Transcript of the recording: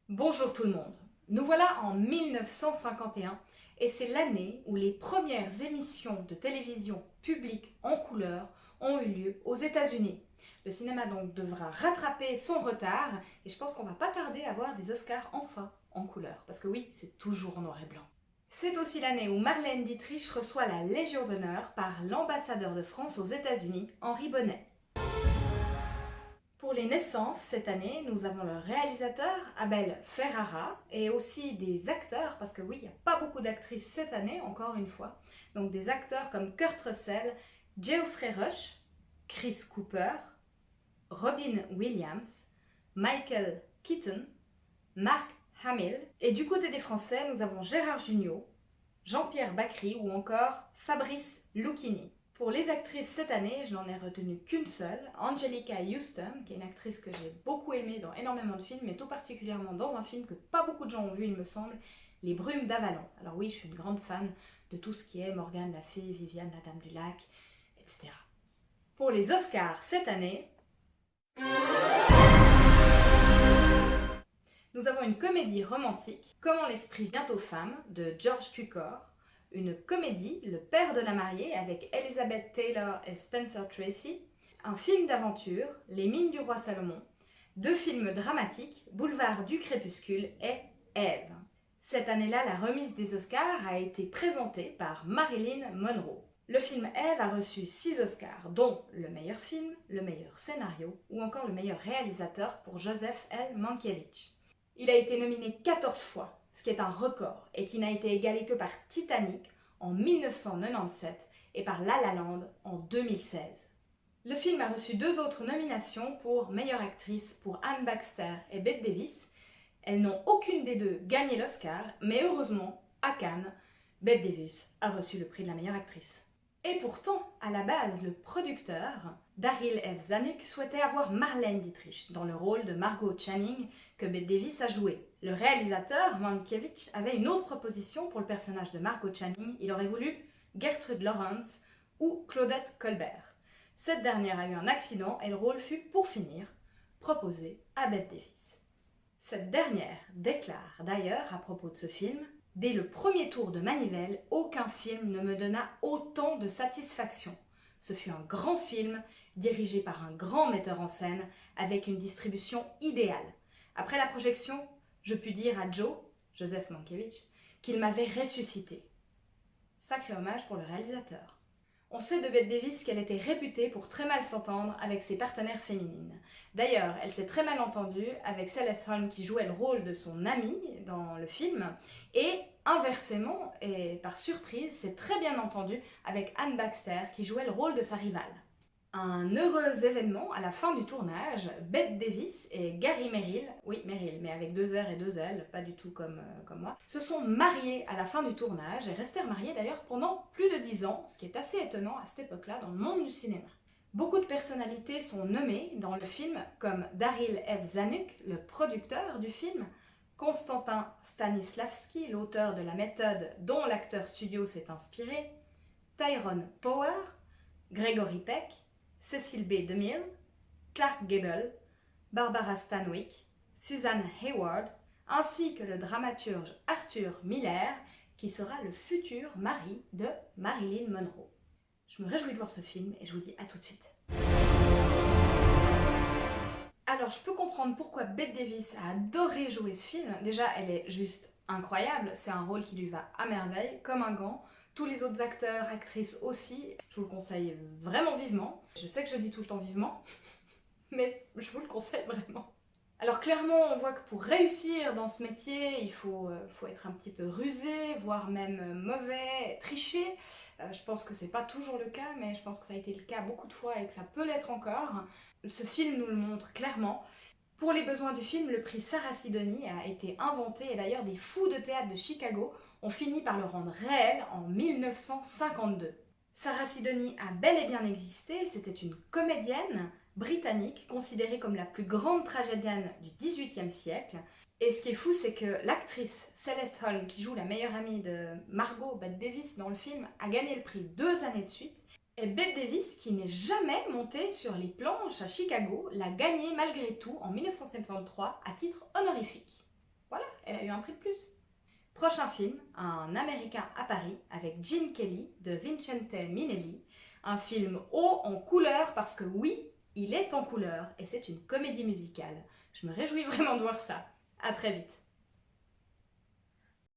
Bonjour tout le monde. Nous voilà en 1951 et c'est l'année où les premières émissions de télévision publique en couleur ont eu lieu aux États-Unis. Le cinéma donc devra rattraper son retard et je pense qu'on va pas tarder à voir des Oscars enfin en couleur parce que oui, c'est toujours en noir et blanc. C'est aussi l'année où Marlène Dietrich reçoit la Légion d'honneur par l'ambassadeur de France aux États-Unis, Henri Bonnet. Pour les naissances, cette année, nous avons le réalisateur Abel Ferrara et aussi des acteurs, parce que oui, il n'y a pas beaucoup d'actrices cette année, encore une fois. Donc des acteurs comme Kurt Russell, Geoffrey Rush, Chris Cooper, Robin Williams, Michael Keaton, Mark Hamill. Et du côté des Français, nous avons Gérard Jugnot, Jean-Pierre Bacry ou encore Fabrice Lucchini. Pour les actrices cette année, je n'en ai retenu qu'une seule, Angelica Houston, qui est une actrice que j'ai beaucoup aimée dans énormément de films, mais tout particulièrement dans un film que pas beaucoup de gens ont vu, il me semble, Les Brumes d'Avalon. Alors oui, je suis une grande fan de tout ce qui est Morgane la Fée, Viviane la Dame du Lac, etc. Pour les Oscars cette année, nous avons une comédie romantique, Comment l'esprit vient aux femmes, de George Cukor, une comédie, Le père de la mariée, avec Elizabeth Taylor et Spencer Tracy, un film d'aventure, Les mines du roi Salomon, deux films dramatiques, Boulevard du crépuscule et Ève. Cette année-là, la remise des Oscars a été présentée par Marilyn Monroe. Le film Ève a reçu 6 Oscars, dont le meilleur film, le meilleur scénario ou encore le meilleur réalisateur pour Joseph L. Mankiewicz. Il a été nominé 14 fois, ce qui est un record, et qui n'a été égalé que par Titanic en 1997 et par La La Land en 2016. Le film a reçu 2 autres nominations pour meilleure actrice pour Anne Baxter et Bette Davis. Elles n'ont aucune des deux gagné l'Oscar, mais heureusement, à Cannes, Bette Davis a reçu le prix de la meilleure actrice. Et pourtant, à la base, le producteur, Daryl F. Zanuck, souhaitait avoir Marlène Dietrich dans le rôle de Margot Channing que Bette Davis a joué. Le réalisateur, Mankiewicz, avait une autre proposition pour le personnage de Margot Channing. Il aurait voulu Gertrude Lawrence ou Claudette Colbert. Cette dernière a eu un accident et le rôle fut, pour finir, proposé à Bette Davis. Cette dernière déclare d'ailleurs à propos de ce film: dès le premier tour de manivelle, aucun film ne me donna autant de satisfaction. Ce fut un grand film, dirigé par un grand metteur en scène, avec une distribution idéale. Après la projection, je pus dire à Joe, Joseph Mankiewicz, qu'il m'avait ressuscité. Sacré hommage pour le réalisateur. On sait de Bette Davis qu'elle était réputée pour très mal s'entendre avec ses partenaires féminines. D'ailleurs, elle s'est très mal entendue avec Celeste Holm qui jouait le rôle de son amie dans le film, et inversement, et par surprise, s'est très bien entendue avec Anne Baxter qui jouait le rôle de sa rivale. Un heureux événement à la fin du tournage, Bette Davis et Gary Merrill, oui Merrill, mais avec 2 R et 2 L, pas du tout comme moi, se sont mariés à la fin du tournage et restèrent mariés d'ailleurs pendant plus de 10 ans, ce qui est assez étonnant à cette époque-là dans le monde du cinéma. Beaucoup de personnalités sont nommées dans le film, comme Daryl F. Zanuck, le producteur du film, Konstantin Stanislavski, l'auteur de la méthode dont l'acteur studio s'est inspiré, Tyrone Power, Gregory Peck, Cecil B. DeMille, Clark Gable, Barbara Stanwyck, Susan Hayward, ainsi que le dramaturge Arthur Miller, qui sera le futur mari de Marilyn Monroe. Je me réjouis de voir ce film et je vous dis à tout de suite. Alors, je peux comprendre pourquoi Bette Davis a adoré jouer ce film. Déjà, elle est juste incroyable, c'est un rôle qui lui va à merveille, comme un gant. Tous les autres acteurs, actrices aussi, je vous le conseille vraiment vivement. Je sais que je dis tout le temps vivement, mais je vous le conseille vraiment. Alors clairement, on voit que pour réussir dans ce métier, il faut être un petit peu rusé, voire même mauvais, tricher. Je pense que c'est pas toujours le cas, mais je pense que ça a été le cas beaucoup de fois et que ça peut l'être encore. Ce film nous le montre clairement. Pour les besoins du film, le prix Sarah Sidonie a été inventé et d'ailleurs des fous de théâtre de Chicago ont fini par le rendre réel en 1952. Sarah Sidonie a bel et bien existé, c'était une comédienne britannique considérée comme la plus grande tragédienne du XVIIIe siècle. Et ce qui est fou, c'est que l'actrice Celeste Holm, qui joue la meilleure amie de Margot, Bette Davis, dans le film, a gagné le prix 2 années de suite. Et Bette Davis, qui n'est jamais montée sur les planches à Chicago, l'a gagné malgré tout en 1973 à titre honorifique. a eu un prix de plus. Prochain film, Un Américain à Paris, avec Gene Kelly de Vincente Minnelli. Un film haut en couleur parce que oui, il est en couleur et c'est une comédie musicale. Je me réjouis vraiment de voir ça. À très vite.